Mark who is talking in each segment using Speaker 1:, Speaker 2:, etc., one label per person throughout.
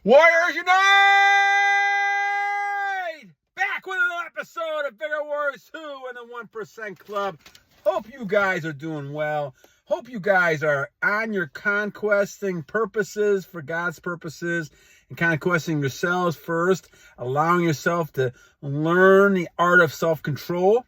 Speaker 1: Warriors Unite! Back with another episode of Bigger Warriors 2 and the 1% Club. Hope you guys are doing well. Hope you guys are on your conquesting purposes for God's purposes and conquesting yourselves first, allowing yourself to learn the art of self-control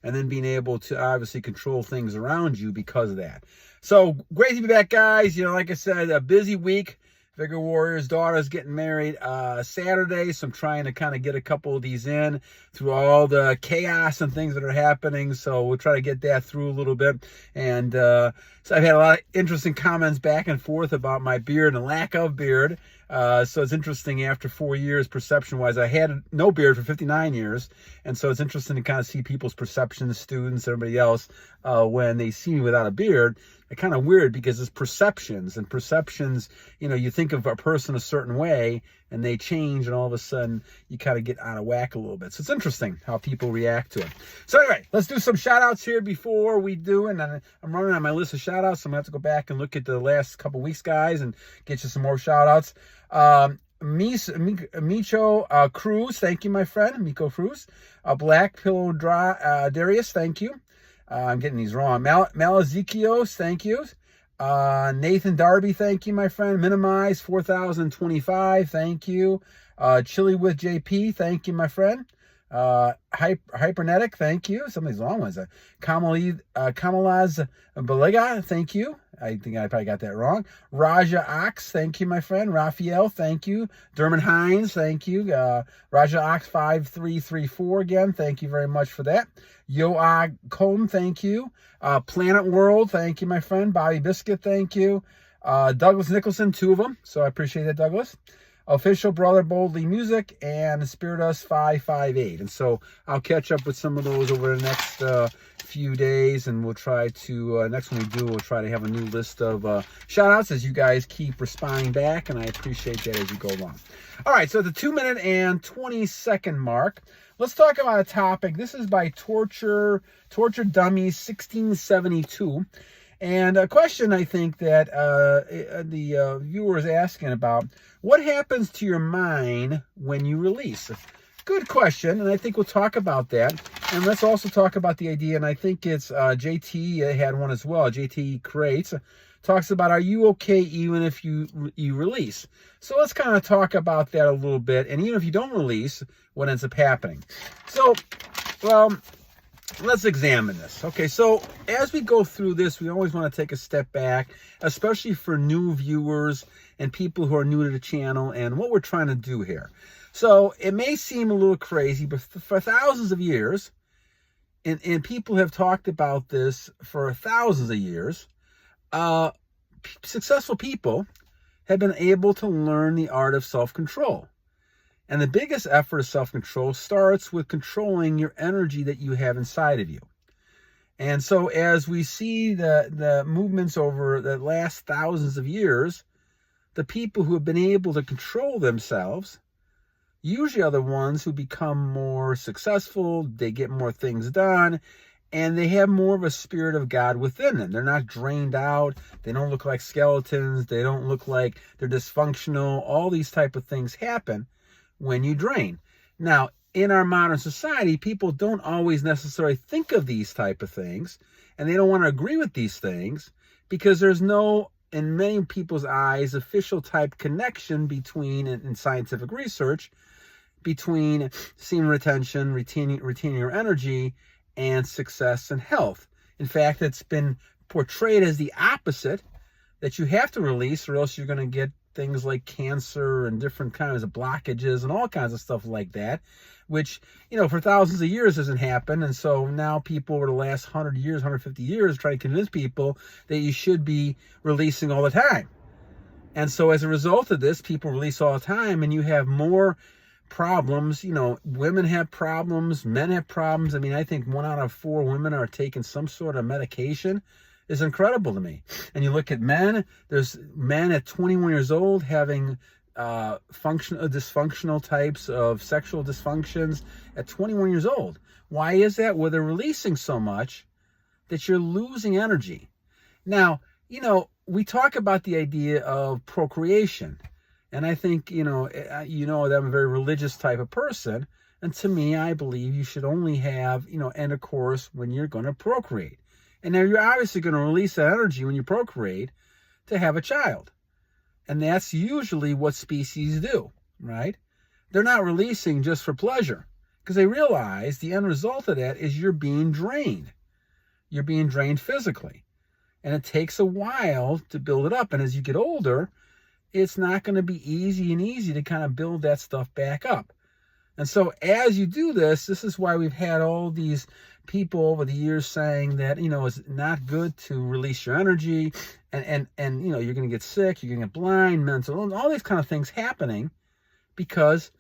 Speaker 1: and then being able to obviously control things around you because of that. So great to be back, guys. You know, like I said, a busy week. Bigger Warriors' daughter's getting married Saturday, so I'm trying to kind of get a couple of these in through all the chaos and things that are happening. So we'll try to get that through a little bit. And so I've had a lot of interesting comments back and forth about my beard and lack of beard. So it's interesting after 4 years, perception-wise, I had no beard for 59 years. And so it's interesting to kind of see people's perceptions, students, everybody else, when they see me without a beard. It's kind of weird because it's perceptions, and perceptions, you know, you think of a person a certain way and they change, and all of a sudden you kind of get out of whack a little bit. So it's interesting how people react to it. So anyway, let's do some shout outs here before we do. And I'm running on my list of shout outs, so I'm going to have to go back and look at the last couple weeks, guys, and get you some more shout outs. Micio Cruz, thank you, my friend. Micio Cruz. Blackpilladrius, thank you. I'm getting these wrong. Mamzellilos, thank you. Nathan Darby, thank you, my friend. Minimize 4025, thank you. Chillwithjp, thank you, my friend. Hypernetic, thank you. Some of these long ones. Kamilzabiegala, thank you. I think I probably got that wrong. Rajaroxx, thank you, my friend. Raphael, thank you. Dermot Hynes, thank you. Rajaroxx 5334 again, thank you very much for that. Nicholson, thank you. Planet World, thank you, my friend. Bobby Biscuit, thank you. Douglas Nicholson, 2 of them, so I appreciate that, Douglas. Official Brother Boldly Musick, and Spiritus 558. And so I'll catch up with some of those over the next few days, and we'll try to, next one we do, we'll try to have a new list of shout outs as you guys keep responding back, and I appreciate that as you go along. All right, so at the 2-minute and 20-second mark, let's talk about a topic. This is by Tortureddummies 1672. And a question I think that the viewer is asking about, what happens to your mind when you release? Good question, and I think we'll talk about that. And let's also talk about the idea, and I think it's JTE had one as well, JTE Creates, talks about, are you okay even if you release? So let's kind of talk about that a little bit, and even if you don't release, what ends up happening? So, well, let's examine this. Okay, so as we go through this, we always want to take a step back, especially for new viewers and people who are new to the channel and what we're trying to do here. So it may seem a little crazy, but for thousands of years, and people have talked about this for thousands of years, successful people have been able to learn the art of self-control. And the biggest effort of self-control starts with controlling your energy that you have inside of you. And so as we see the movements over the last thousands of years, the people who have been able to control themselves usually are the ones who become more successful, they get more things done, and they have more of a spirit of God within them. They're not drained out, they don't look like skeletons, they don't look like they're dysfunctional. All these type of things happen when you drain. Now, in our modern society, people don't always necessarily think of these type of things, and they don't want to agree with these things because there's no, in many people's eyes, official type connection between, in scientific research, between semen retention, retaining your energy, and success and health. In fact, it's been portrayed as the opposite, that you have to release or else you're going to get things like cancer and different kinds of blockages and all kinds of stuff like that, which, you know, for thousands of years hasn't happened. And so now people over the last 100 years, 150 years, try to convince people that you should be releasing all the time. And so as a result of this, people release all the time, and you have more problems. You know, women have problems, men have problems. I mean, I think 1 out of 4 women are taking some sort of medication. Is incredible to me. And you look at men, there's men at 21 years old having dysfunctional types of sexual dysfunctions at 21 years old. Why is that? Well, they're releasing so much that you're losing energy. Now, you know, we talk about the idea of procreation. And I think, that I'm a very religious type of person. And to me, I believe you should only have, intercourse when you're going to procreate. And now you're obviously going to release that energy when you procreate to have a child. And that's usually what species do, right? They're not releasing just for pleasure, because they realize the end result of that is you're being drained. You're being drained physically. And it takes a while to build it up. And as you get older, it's not going to be easy to kind of build that stuff back up. And so as you do this, this is why we've had all these people over the years saying that, it's not good to release your energy, and you're going to get sick, you're going to get blind, mental, all these kind of things happening because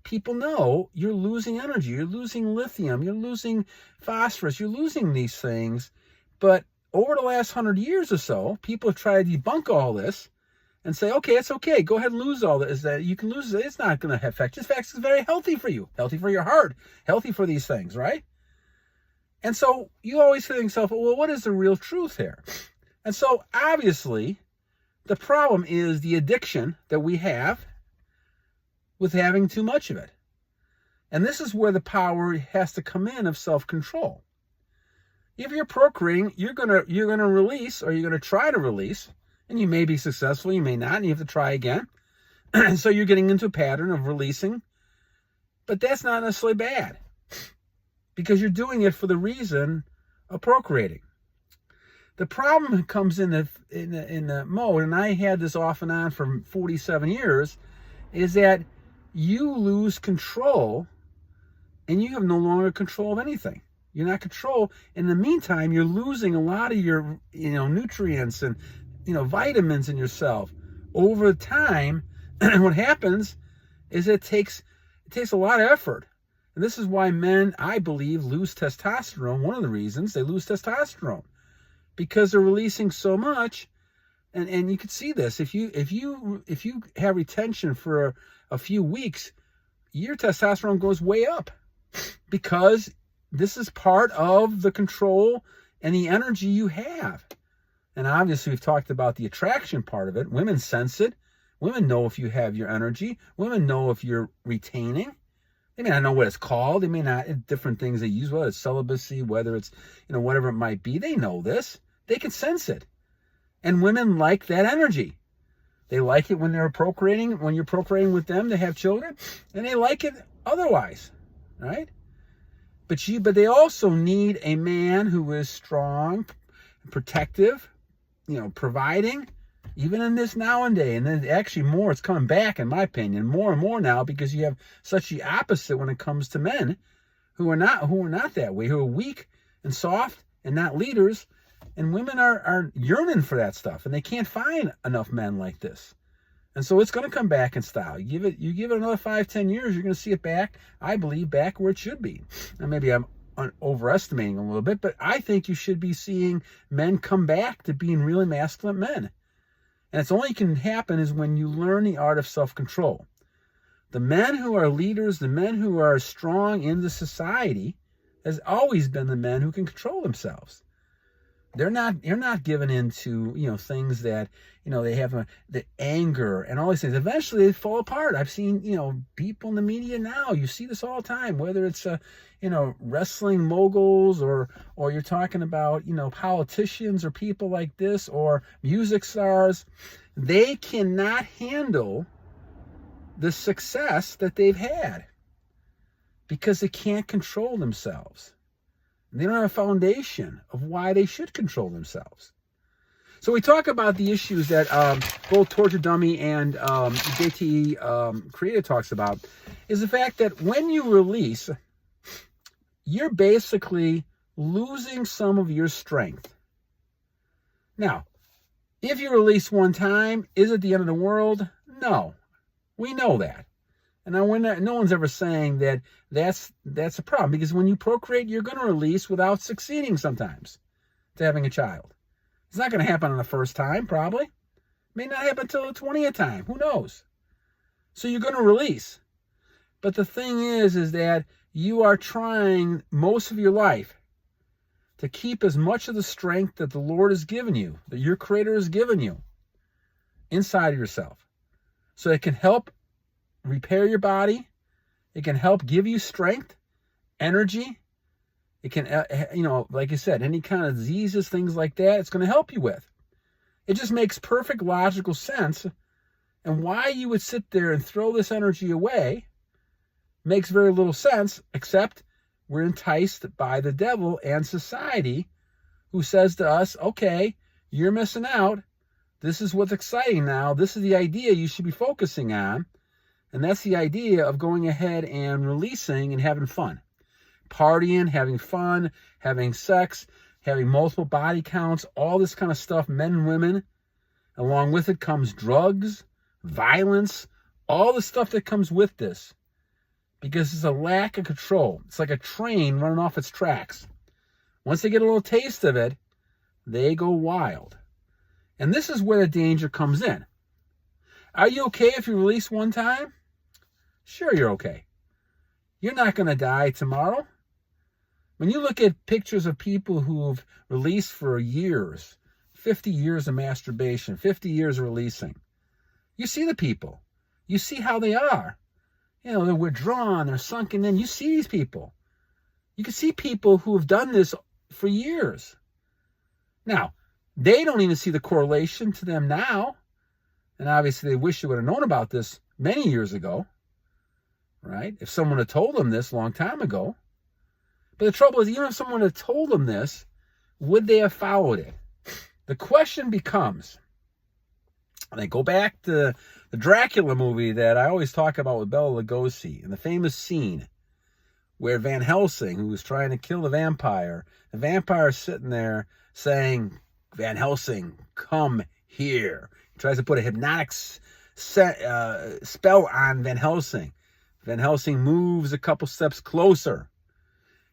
Speaker 1: people know you're losing energy, you're losing lithium, you're losing phosphorus, you're losing these things. But over the last 100 years or so, people have tried to debunk all this and say, okay, it's okay. Go ahead and lose all this. That you can lose it. It's not going to affect you. In fact, it's very healthy for you, healthy for your heart, healthy for these things, right? And so you always think to yourself, well, what is the real truth here? And so obviously, the problem is the addiction that we have with having too much of it. And this is where the power has to come in of self-control. If you're procreating, you're gonna release, or you're gonna try to release. And you may be successful, you may not, and you have to try again. So you're getting into a pattern of releasing. But that's not necessarily bad, because you're doing it for the reason of procreating. The problem comes in the mode, and I had this off and on for 47 years, is that you lose control, and you have no longer control of anything. You're not control. In the meantime, you're losing a lot of your nutrients and vitamins in yourself over time. What happens is it takes a lot of effort. And this is why men, I believe, lose testosterone. One of the reasons they lose testosterone, because they're releasing so much. And you can see this. If you have retention for a few weeks, your testosterone goes way up, because this is part of the control and the energy you have. And obviously, we've talked about the attraction part of it. Women sense it. Women know if you have your energy. Women know if you're retaining. They may not know what it's called. They may not, different things they use, whether it's celibacy, whether it's, whatever it might be. They know this. They can sense it. And women like that energy. They like it when they're procreating, when you're procreating with them to have children. And they like it otherwise, right? But they also need a man who is strong, protective, providing, even in this nowadays. And then actually more, it's coming back, in my opinion, more and more now, because you have such the opposite when it comes to men who are not that way, who are weak and soft and not leaders. And women are yearning for that stuff, and they can't find enough men like this. And so it's going to come back in style. You give it another 5-10 years, you're going to see it back, I believe, back where it should be. And maybe I'm overestimating a little bit, but I think you should be seeing men come back to being really masculine men. And it's only can happen is when you learn the art of self-control. The men who are leaders, the men who are strong in the society, has always been the men who can control themselves. You're not given into, things that, they have the anger and all these things. Eventually they fall apart. I've seen, people in the media now, you see this all the time, whether it's, wrestling moguls or you're talking about, politicians or people like this or music stars. They cannot handle the success that they've had because they can't control themselves. They don't have a foundation of why they should control themselves. So we talk about the issues that both Tortureddummy and JTE Creates talks about, is the fact that when you release, you're basically losing some of your strength. Now, if you release one time, is it the end of the world? No. We know that. And no one's ever saying that that's a problem, because when you procreate, you're going to release without succeeding sometimes to having a child. It's not going to happen on the first time, probably. It may not happen until the 20th time. Who knows? So you're going to release. But the thing is that you are trying most of your life to keep as much of the strength that the Lord has given you, that your Creator has given you, inside of yourself. So it can help repair your body. It can help give you strength, energy. It can, like I said, any kind of diseases, things like that, it's going to help you with. It just makes perfect logical sense. And why you would sit there and throw this energy away makes very little sense, except we're enticed by the devil and society, who says to us, okay, you're missing out. This is what's exciting now. This is the idea you should be focusing on. And that's the idea of going ahead and releasing and having fun. Partying, having fun, having sex, having multiple body counts, all this kind of stuff, men and women. Along with it comes drugs, violence, all the stuff that comes with this. Because it's a lack of control. It's like a train running off its tracks. Once they get a little taste of it, they go wild. And this is where the danger comes in. Are you okay if you release one time? Sure, you're okay. You're not going to die tomorrow. When you look at pictures of people who've released for years, 50 years of masturbation, 50 years of releasing, you see the people. You see how they are. They're withdrawn, they're sunken in. You see these people. You can see people who have done this for years. Now, they don't even see the correlation to them now. And obviously they wish they would have known about this many years ago. Right? If someone had told them this a long time ago. But the trouble is, even if someone had told them this, would they have followed it? The question becomes, and I go back to the Dracula movie that I always talk about with Bela Lugosi, and the famous scene where Van Helsing, who was trying to kill the vampire is sitting there saying, Van Helsing, come here. He tries to put a hypnotic spell on Van Helsing. Van Helsing moves a couple steps closer,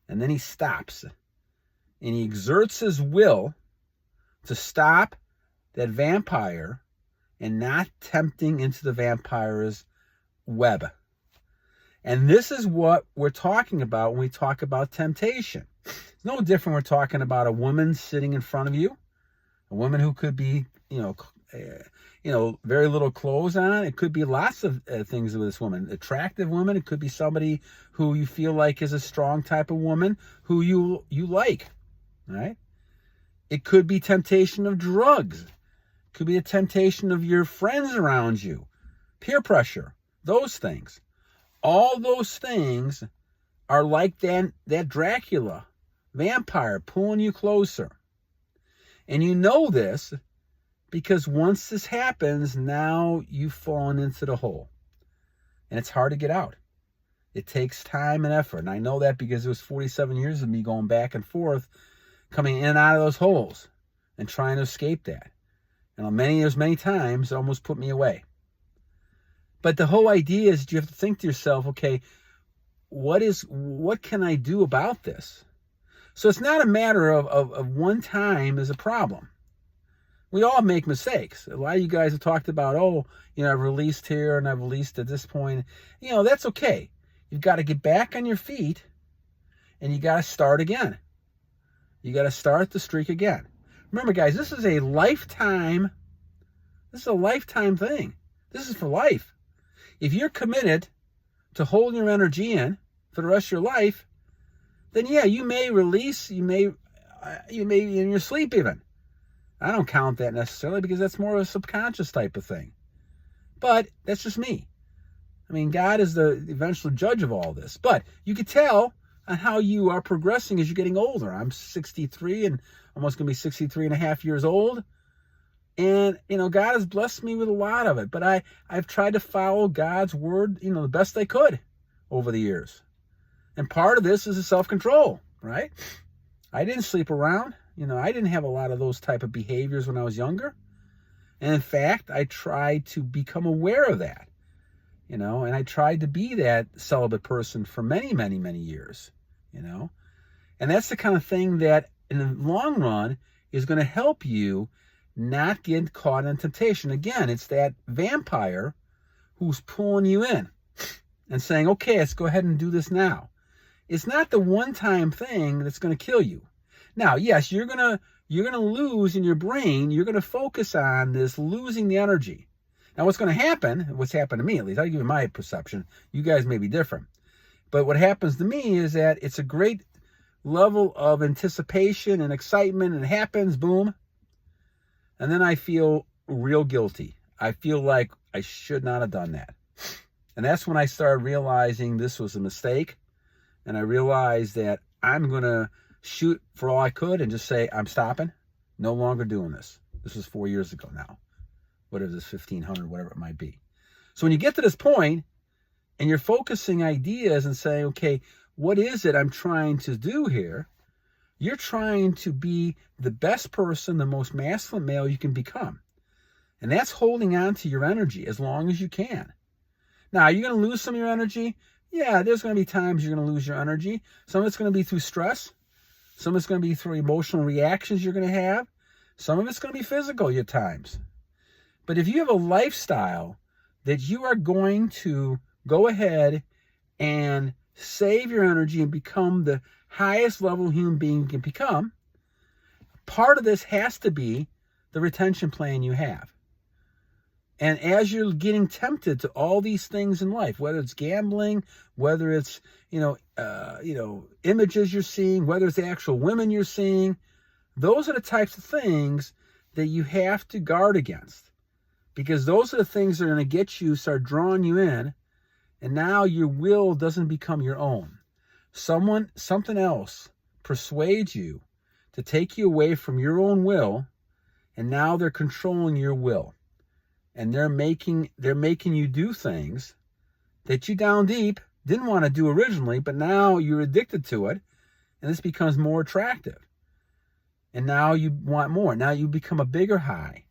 Speaker 1: and then he stops. And he exerts his will to stop that vampire and not tempting into the vampire's web. And this is what we're talking about when we talk about temptation. It's no different. We're talking about a woman sitting in front of you, a woman who could be, very little clothes on. It could be lots of things with this woman. Attractive woman. It could be somebody who you feel like is a strong type of woman who you like, right? It could be temptation of drugs. It could be a temptation of your friends around you, peer pressure, those things. All those things are like that Dracula vampire pulling you closer. And you know this because once this happens, now you've fallen into the hole. And it's hard to get out. It takes time and effort. And I know that because it was 47 years of me going back and forth, coming in and out of those holes and trying to escape that. And there's many times it almost put me away. But the whole idea is you have to think to yourself, okay, what can I do about this? So it's not a matter of one time is a problem. We all make mistakes. A lot of you guys have talked about, I've released here and I've released at this point. That's okay. You've got to get back on your feet and you got to start again. You got to start the streak again. Remember, guys, this is a lifetime thing. This is for life. If you're committed to holding your energy in for the rest of your life, then yeah, you may release, you may in your sleep even. I don't count that necessarily because that's more of a subconscious type of thing. But that's just me. I mean, God is the eventual judge of all this. But you can tell on how you are progressing as you're getting older. I'm 63 and almost going to be 63 and a half years old. And, God has blessed me with a lot of it. But I've tried to follow God's word, the best I could over the years. And part of this is a self-control, right? I didn't sleep around. I didn't have a lot of those type of behaviors when I was younger. And in fact, I tried to become aware of that, and I tried to be that celibate person for many, many, many years, and that's the kind of thing that in the long run is going to help you not get caught in temptation. Again, it's that vampire who's pulling you in and saying, okay, let's go ahead and do this now. It's not the one-time thing that's going to kill you. Now, yes, you're gonna lose in your brain. You're gonna focus on this losing the energy, Now, what's going to happen, what's happened to me at least, I'll give you my perception. You guys may be different. But what happens to me is that it's a great level of anticipation and excitement, and it happens, boom. And then I feel real guilty. I feel like I should not have done that. And that's when I started realizing this was a mistake. And I realized that I'm going to shoot for all I could and just say, I'm stopping. No longer doing this. This was 4 years ago now. What is this, 1500, whatever it might be. So when you get to this point and you're focusing ideas and saying, okay, what is it I'm trying to do here? You're trying to be the best person, the most masculine male you can become. And that's holding on to your energy as long as you can. Now, are you going to lose some of your energy? Yeah, there's going to be times you're going to lose your energy. Some of it's going to be through stress. Some of it's going to be through emotional reactions you're going to have. Some of it's going to be physical at times. But if you have a lifestyle that you are going to go ahead and save your energy and become the highest level human being you can become, part of this has to be the retention plan you have. And as you're getting tempted to all these things in life, whether it's gambling, whether it's, images you're seeing, whether it's the actual women you're seeing, those are the types of things that you have to guard against. Because those are the things that are going to get you, start drawing you in, and now your will doesn't become your own. Something else persuades you to take you away from your own will, and now they're controlling your will. And they're making you do things that you down deep didn't want to do originally, but now you're addicted to it, and this becomes more attractive. And now you want more. Now you become a bigger high,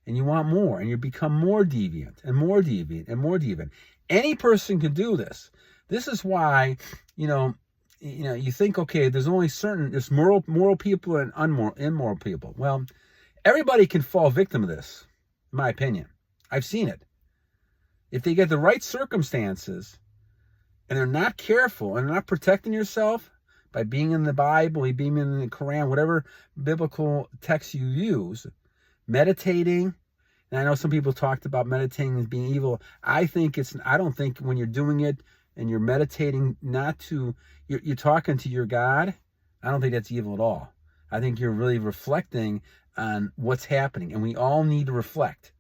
Speaker 1: and you want more, and you become more deviant and more deviant and more deviant. Any person can do this. This is why, you think, okay, there's moral people and immoral people. Well, everybody can fall victim of this, in my opinion. I've seen it. If they get the right circumstances and they're not careful and they're not protecting yourself by being in the Bible, being in the Quran, whatever biblical text you use, meditating. And I know some people talked about meditating as being evil. I don't think when you're doing it and you're meditating you're talking to your God, I don't think that's evil at all. I think you're really reflecting on what's happening. And we all need to reflect,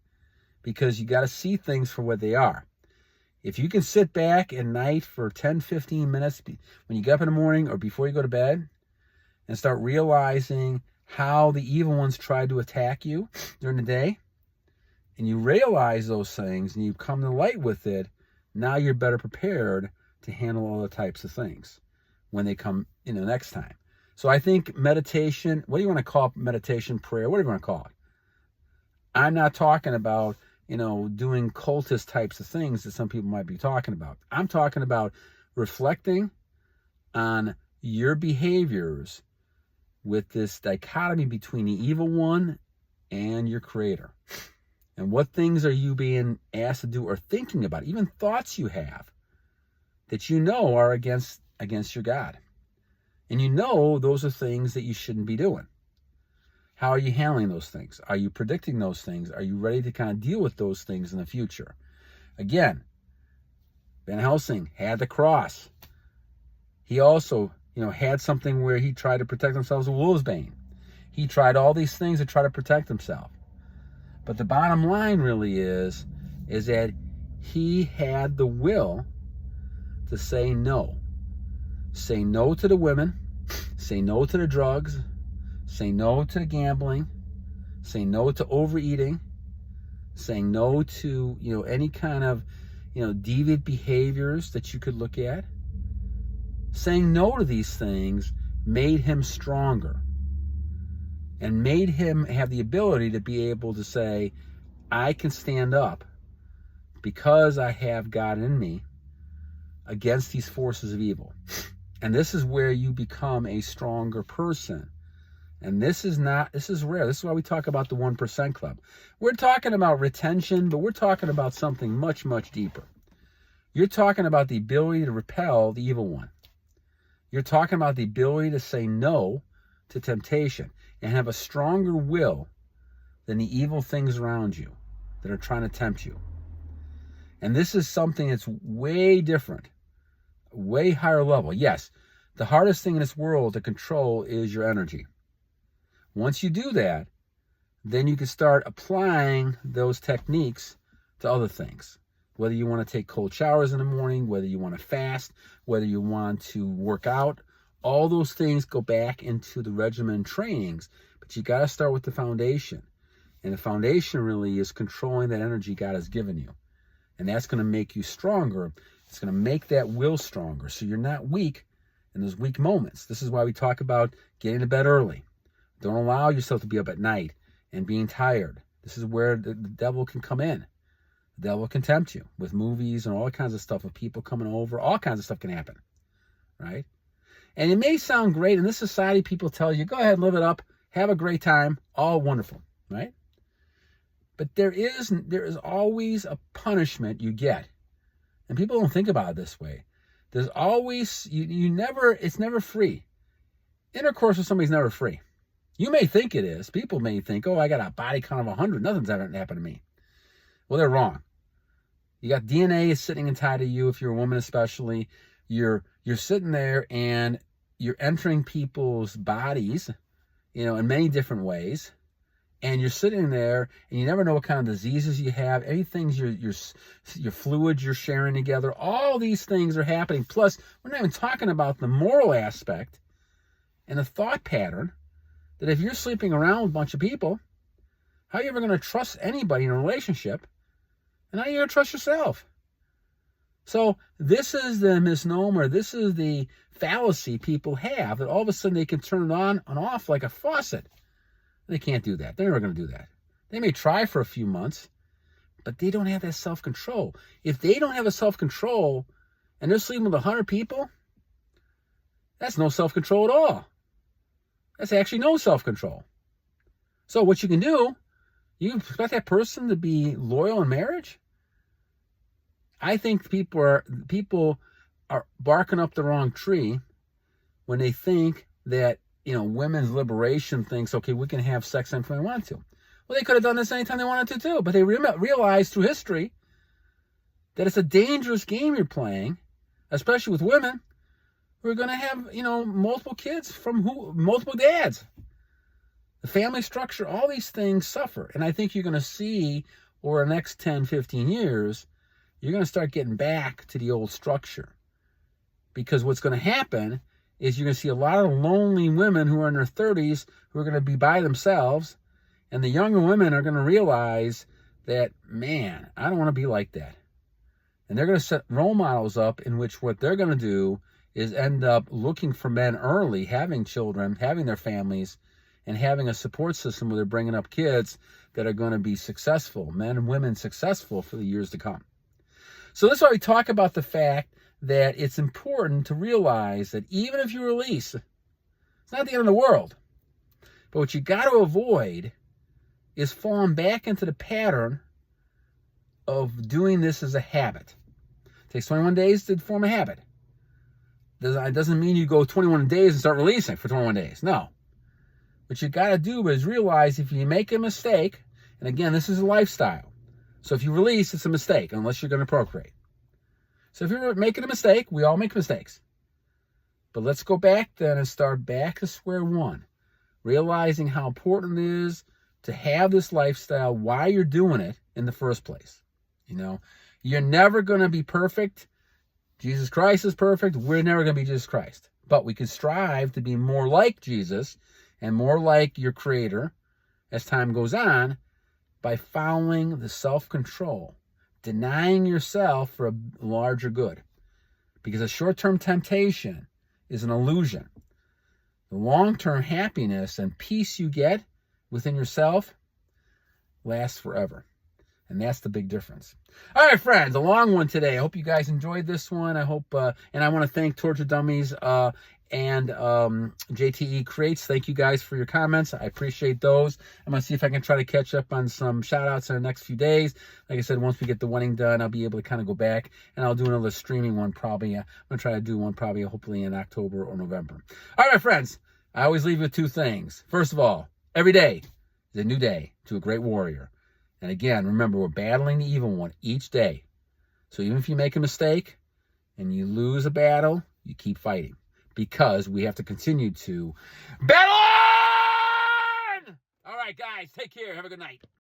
Speaker 1: because you got to see things for what they are. If you can sit back at night for 10, 15 minutes when you get up in the morning or before you go to bed and start realizing how the evil ones tried to attack you during the day, and you realize those things and you come to light with it, now you're better prepared to handle all the types of things when they come next time. So I think meditation, what do you want to call it? Meditation, prayer, whatever you want to call it. I'm not talking about doing cultist types of things that some people might be talking about. I'm talking about reflecting on your behaviors with this dichotomy between the evil one and your creator. And what things are you being asked to do or thinking about, even thoughts you have that are against your God. And those are things that you shouldn't be doing. How are you handling those things? Are you predicting those things? Are you ready to kind of deal with those things in the future? Again, Van Helsing had the cross. He also, had something where he tried to protect himself with wolfsbane. He tried all these things to try to protect himself. But the bottom line really is that he had the will to say no. Say no to the women. Say no to the drugs. Say no to the gambling. Say no to overeating. Saying no to, any kind of, deviant behaviors that you could look at. Saying no to these things made him stronger and made him have the ability to be able to say, I can stand up because I have God in me against these forces of evil. And this is where you become a stronger person. And this is rare. This is why we talk about the 1% club. We're talking about retention, but we're talking about something much, much deeper. You're talking about the ability to repel the evil one. You're talking about the ability to say no to temptation and have a stronger will than the evil things around you that are trying to tempt you. And this is something that's way different, way higher level. Yes, the hardest thing in this world to control is your energy. Once you do that, then you can start applying those techniques to other things. Whether you want to take cold showers in the morning, whether you want to fast, whether you want to work out, all those things go back into the regimen trainings. But you got to start with the foundation. And the foundation really is controlling that energy God has given you. And that's going to make you stronger. It's going to make that will stronger. So you're not weak in those weak moments. This is why we talk about getting to bed early. Don't allow yourself to be up at night and being tired. This is where the devil can come in. The devil can tempt you with movies and all kinds of stuff, with people coming over. All kinds of stuff can happen, right? And it may sound great. In this society, people tell you, go ahead, live it up, have a great time, all wonderful, right? But there is always a punishment you get. And people don't think about it this way. There's always, it's never free. Intercourse with somebody's never free. You may think it is. People may think, oh, I got a body count of 100. Nothing's ever happened to me. Well, they're wrong. You got DNA sitting inside of you, if you're a woman especially. You're sitting there and you're entering people's bodies, in many different ways. And you're sitting there and you never know what kind of diseases you have. Anything, your fluids you're sharing together. All these things are happening. Plus, we're not even talking about the moral aspect and the thought pattern that if you're sleeping around with a bunch of people, how are you ever going to trust anybody in a relationship? And how are you going to trust yourself? So this is the misnomer. This is the fallacy people have, that all of a sudden they can turn it on and off like a faucet. They can't do that. They're never going to do that. They may try for a few months, but they don't have that self-control. If they don't have a self-control and they're sleeping with 100 people, that's no self-control at all. That's actually no self-control. So what you can do, you expect that person to be loyal in marriage? I think people are barking up the wrong tree when they think that, women's liberation thinks, okay, we can have sex anytime we want to. Well, they could have done this anytime they wanted to too, but they realized through history that it's a dangerous game you're playing, especially with women who are going to have, multiple kids from multiple dads. The family structure, all these things suffer. And I think you're going to see over the next 10, 15 years, you're going to start getting back to the old structure. Because what's going to happen is you're going to see a lot of lonely women who are in their 30s who are going to be by themselves. And the younger women are going to realize that, man, I don't want to be like that. And they're going to set role models up in which what they're going to do is end up looking for men early, having children, having their families, and having a support system where they're bringing up kids that are going to be successful, men and women successful for the years to come. So that's why we talk about the fact that it's important to realize that even if you release, it's not the end of the world. But what you got to avoid is falling back into the pattern of doing this as a habit. It takes 21 days to form a habit. It doesn't mean you go 21 days and start releasing for 21 days. No. What you got to do is realize if you make a mistake, and again, this is a lifestyle. So if you release, it's a mistake, unless you're going to procreate. So if you're making a mistake, we all make mistakes. But let's go back then and start back to square one, realizing how important it is to have this lifestyle, why you're doing it in the first place. You're never going to be perfect. Jesus Christ is perfect. We're never going to be Jesus Christ. But we can strive to be more like Jesus and more like your Creator as time goes on by following the self-control, denying yourself for a larger good. Because a short-term temptation is an illusion. The long-term happiness and peace you get within yourself lasts forever. And that's the big difference. All right, friends, a long one today. I hope you guys enjoyed this one. I hope, and I want to thank Tortureddummies and JTE Creates. Thank you guys for your comments. I appreciate those. I'm going to see if I can try to catch up on some shout-outs in the next few days. Like I said, once we get the wedding done, I'll be able to kind of go back, and I'll do another streaming one probably. I'm going to try to do one probably hopefully in October or November. All right, my friends, I always leave you with two things. First of all, every day is a new day to a great warrior. And again, remember, we're battling the evil one each day. So even if you make a mistake and you lose a battle, you keep fighting, because we have to continue to battle on! All right, guys, take care. Have a good night.